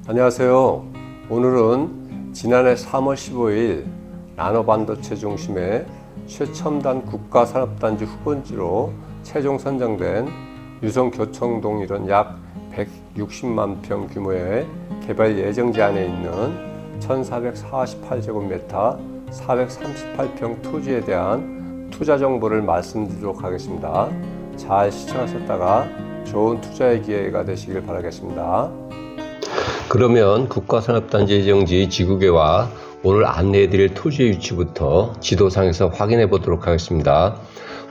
안녕하세요. 오늘은 지난해 3월 15일 나노반도체 중심의 최첨단 국가산업단지 후보지로 최종 선정된 유성교청동 일원 약 160만 평 규모의 개발 예정지 안에 있는 1448제곱미터 438평 토지에 대한 투자 정보를 말씀드리도록 하겠습니다. 잘 시청하셨다가 좋은 투자의 기회가 되시길 바라겠습니다. 그러면 국가산업단지 예정지 지구계와 오늘 안내해드릴 토지의 위치부터 지도상에서 확인해 보도록 하겠습니다.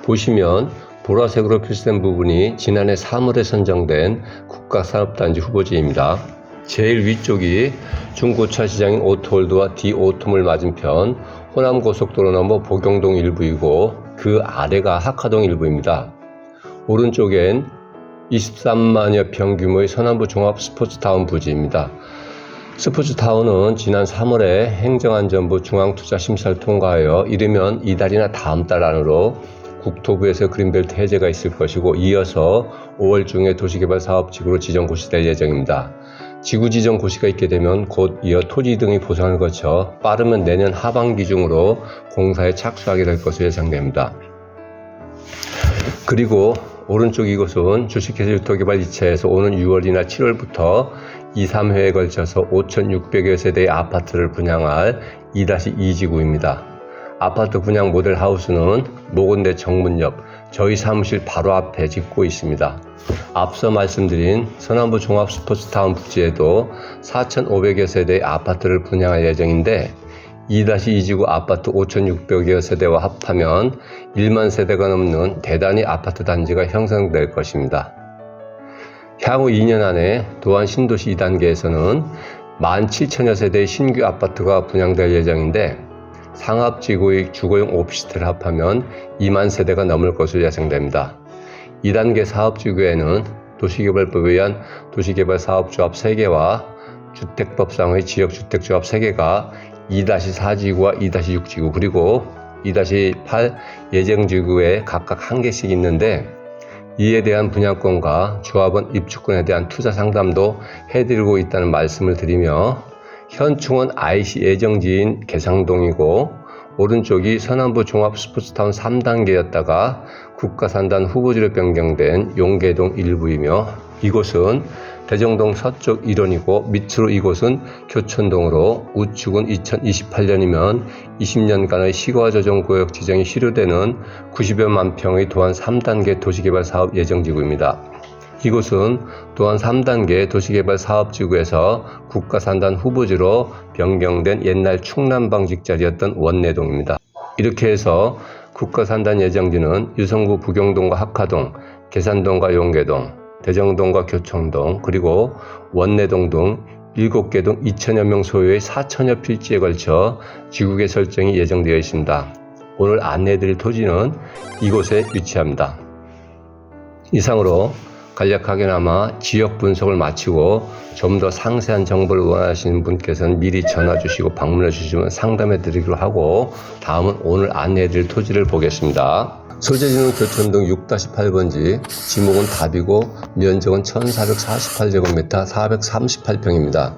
보시면 보라색으로 표시된 부분이 지난해 3월에 선정된 국가산업단지 후보지입니다. 제일 위쪽이 중고차 시장인 오토월드와 디오톰을 맞은편 호남고속도로 넘어 복용동 일부이고 그 아래가 학화동 일부입니다. 오른쪽엔 23만여 평 규모의 서남부 종합 스포츠타운 부지입니다. 스포츠타운은 지난 3월에 행정안전부 중앙투자심사를 통과하여 이르면 이달이나 다음 달 안으로 국토부에서 그린벨트 해제가 있을 것이고 이어서 5월 중에 도시개발사업지구로 지정고시될 예정입니다. 지구 지정 고시가 있게 되면 곧 이어 토지 등의 보상을 거쳐 빠르면 내년 하반기 중으로 공사에 착수하게 될 것으로 예상됩니다. 그리고 오른쪽 이곳은 주식회사 유토개발 2차에서 오는 6월이나 7월부터 2, 3회에 걸쳐서 5,600여 세대의 아파트를 분양할 2-2지구입니다. 아파트 분양 모델 하우스는 모건대 정문 옆 저희 사무실 바로 앞에 짓고 있습니다. 앞서 말씀드린 서남부 종합 스포츠타운 부지에도 4,500여 세대의 아파트를 분양할 예정인데 2-2지구 아파트 5,600여 세대와 합하면 1만 세대가 넘는 대단위 아파트 단지가 형성될 것입니다. 향후 2년 안에 도안 신도시 2단계에서는 17,000여 세대의 신규 아파트가 분양될 예정인데 상업지구의 주거용 오피스텔을 합하면 2만 세대가 넘을 것으로 예상됩니다. 2단계 사업지구에는 도시개발법에 의한 도시개발사업조합 3개와 주택법상의 지역주택조합 3개가 2-4지구와 2-6지구 그리고 2-8 예정지구에 각각 1개씩 있는데 이에 대한 분양권과 조합원 입주권에 대한 투자 상담도 해드리고 있다는 말씀을 드리며 현충은 IC 예정지인 개상동이고 오른쪽이 서남부 종합 스포츠타운 3단계였다가 국가산단 후보지로 변경된 용계동 일부이며 이곳은 대정동 서쪽 일원이고 밑으로 이곳은 교촌동으로 우측은 2028년이면 20년간의 시가조정구역 지정이 실효되는 90여만 평의 도안 3단계 도시개발 사업 예정지구입니다. 이곳은 또한 3단계 도시개발 사업지구에서 국가산단 후보지로 변경된 옛날 충남방 직자리였던 원내동입니다. 이렇게 해서 국가산단 예정지는 유성구 부경동과 학화동, 계산동과 용계동, 대정동과 교청동, 그리고 원내동 등 7개 동 2,000여 명 소유의 4,000여 필지에 걸쳐 지구계 설정이 예정되어 있습니다. 오늘 안내해드릴 토지는 이곳에 위치합니다. 이상으로 간략하게나마 지역 분석을 마치고 좀 더 상세한 정보를 원하시는 분께서는 미리 전화 주시고 방문해 주시면 상담해 드리기로 하고 다음은 오늘 안내해 드릴 토지를 보겠습니다. 소재지는 교촌동 6-8번지, 지목은 답이고 면적은 1448제곱미터 438평입니다.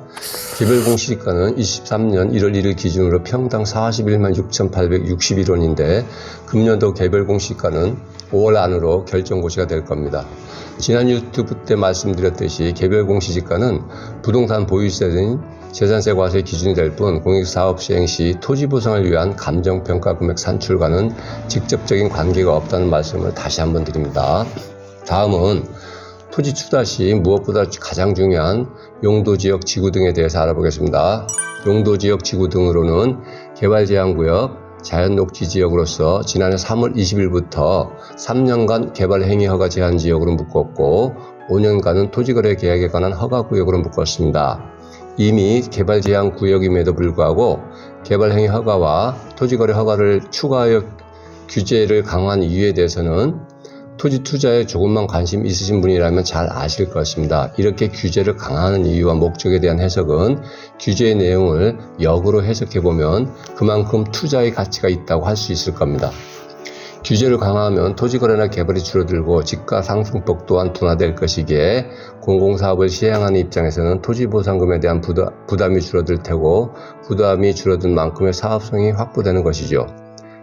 개별공시지가는 23년 1월 1일 기준으로 평당 41만 6,861원인데 금년도 개별공시지가는 5월 안으로 결정고시가 될 겁니다. 지난 유튜브 때 말씀드렸듯이 개별공시지가는 부동산 보유세인 재산세 과세 기준이 될 뿐 공익사업 시행 시 토지 보상을 위한 감정평가 금액 산출과는 직접적인 관계가 없다는 말씀을 다시 한번 드립니다. 다음은 토지 투자 시 무엇보다 가장 중요한 용도지역 지구 등에 대해서 알아보겠습니다. 용도지역 지구 등으로는 개발제한구역, 자연녹지지역으로서 지난해 3월 20일부터 3년간 개발행위허가 제한지역으로 묶었고 5년간은 토지거래 계약에 관한 허가구역으로 묶었습니다. 이미 개발제한구역임에도 불구하고 개발행위 허가와 토지거래 허가를 추가하여 규제를 강화한 이유에 대해서는 토지 투자에 조금만 관심 있으신 분이라면 잘 아실 것입니다. 이렇게 규제를 강화하는 이유와 목적에 대한 해석은 규제의 내용을 역으로 해석해보면 그만큼 투자의 가치가 있다고 할 수 있을 겁니다. 규제를 강화하면 토지거래나 개발이 줄어들고 집가 상승폭 또한 둔화될 것이기에 공공사업을 시행하는 입장에서는 토지보상금에 대한 부담이 줄어들 테고 부담이 줄어든 만큼의 사업성이 확보되는 것이죠.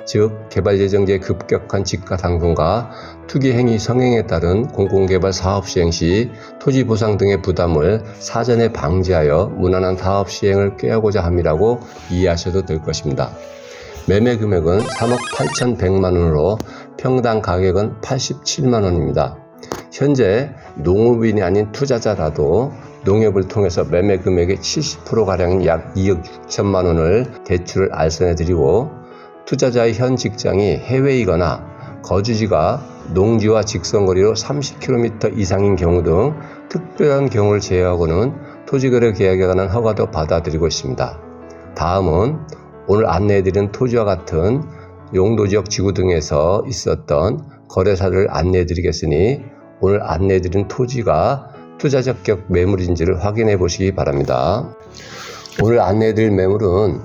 즉 개발예정지의 급격한 집가 상승과 투기행위 성행에 따른 공공개발 사업 시행 시 토지보상 등의 부담을 사전에 방지하여 무난한 사업 시행을 꾀하고자 함이라고 이해하셔도 될 것입니다. 매매 금액은 3억 8,100만 원으로 평당 가격은 87만 원입니다. 현재 농업인이 아닌 투자자라도 농협을 통해서 매매 금액의 70%가량인 약 2억 6천만 원을 대출을 알선해드리고 투자자의 현 직장이 해외이거나 거주지가 농지와 직선거리로 30km 이상인 경우 등 특별한 경우를 제외하고는 토지거래 계약에 관한 허가도 받아들이고 있습니다. 다음은 오늘 안내해드린 토지와 같은 용도지역 지구 등에서 있었던 거래사를 안내해드리겠으니 오늘 안내해드린 토지가 투자적격 매물인지를 확인해 보시기 바랍니다. 오늘 안내해드릴 매물은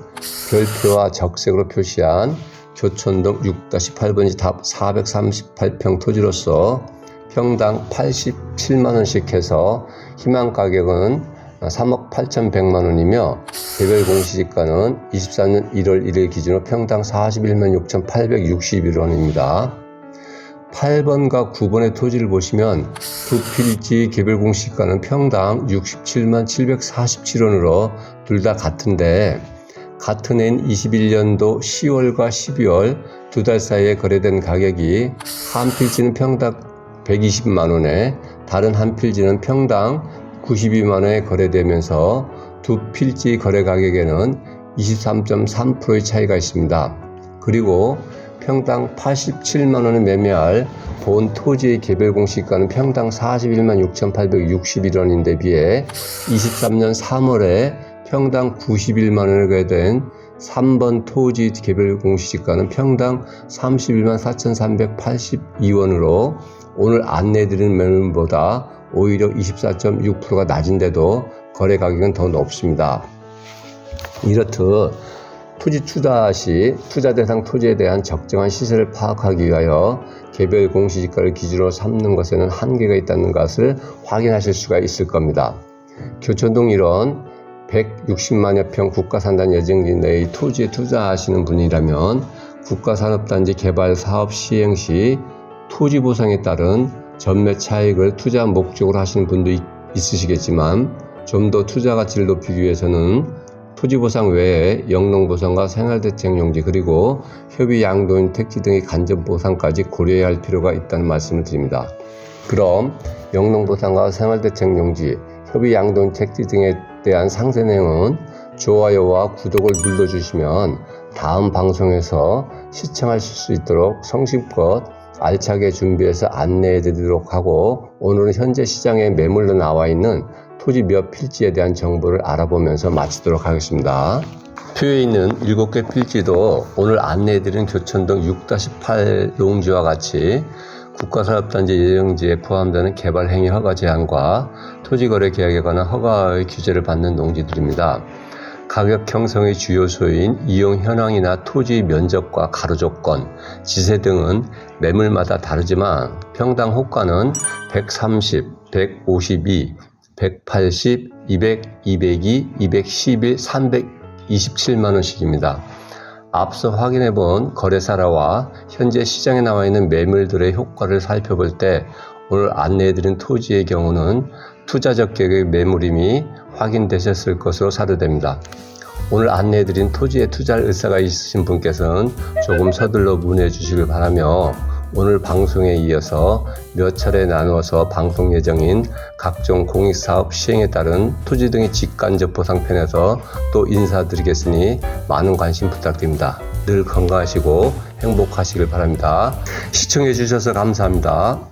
별표와 적색으로 표시한 교촌동 6-8번지 답 438평 토지로서 평당 87만원씩 해서 희망가격은 3억 8,100만 원이며 개별 공시지가는 23년 1월 1일 기준으로 평당 41만 6,861원입니다. 8번과 9번의 토지를 보시면 두 필지 개별 공시지가는 평당 67만 747원으로 둘 다 같은데 같은 해인 21년도 10월과 12월 두 달 사이에 거래된 가격이 한 필지는 평당 120만 원에 다른 한 필지는 평당 92만 원에 거래되면서 두 필지 거래 가격에는 23.3%의 차이가 있습니다. 그리고 평당 87만 원에 매매할 본 토지의 개별 공시가는 평당 41만 6,861원인데 비해 23년 3월에 평당 91만 원에 거래된 3번 토지 개별 공시지가는 평당 31만 4,382원으로 오늘 안내해드린 매물보다 오히려 24.6%가 낮은데도 거래 가격은 더 높습니다. 이렇듯 토지 투자 시 투자 대상 토지에 대한 적정한 시세를 파악하기 위하여 개별 공시지가를 기준으로 삼는 것에는 한계가 있다는 것을 확인하실 수가 있을 겁니다. 교촌동 1원 160만여 평 국가산단 예정지 내의 토지에 투자하시는 분이라면 국가산업단지 개발 사업 시행 시 토지 보상에 따른 전매 차익을 투자 목적으로 하시는 분도 있으시겠지만 좀 더 투자 가치를 높이기 위해서는 토지 보상 외에 영농보상과 생활대책용지 그리고 협의 양도인 택지 등의 간접 보상까지 고려해야 할 필요가 있다는 말씀을 드립니다. 그럼 영농보상과 생활대책용지, 협의 양도인 택지 등에 대한 상세 내용은 좋아요와 구독을 눌러주시면 다음 방송에서 시청하실 수 있도록 성심껏 알차게 준비해서 안내해 드리도록 하고 오늘은 현재 시장에 매물로 나와 있는 토지 몇 필지에 대한 정보를 알아보면서 마치도록 하겠습니다. 표에 있는 7개 필지도 오늘 안내해 드린 교촌동 6-8 농지와 같이 국가산업단지 예정지에 포함되는 개발행위 허가 제한과 토지거래 계약에 관한 허가의 규제를 받는 농지들입니다. 가격 형성의 주요 요소인 이용 현황이나 토지 면적과 가로조건, 지세 등은 매물마다 다르지만 평당 호가는 130, 152, 180, 200, 202, 211, 327만원씩입니다. 앞서 확인해본 거래사라와 현재 시장에 나와 있는 매물들의 효과를 살펴볼 때 오늘 안내해드린 토지의 경우는 투자적 계획의 매물임이 확인되셨을 것으로 사료됩니다. 오늘 안내해드린 토지에 투자할 의사가 있으신 분께서는 조금 서둘러 문의해 주시길 바라며 오늘 방송에 이어서 몇 차례 나누어서 방송 예정인 각종 공익사업 시행에 따른 토지 등의 직간접 보상편에서 또 인사드리겠으니 많은 관심 부탁드립니다. 늘 건강하시고 행복하시길 바랍니다. 시청해 주셔서 감사합니다.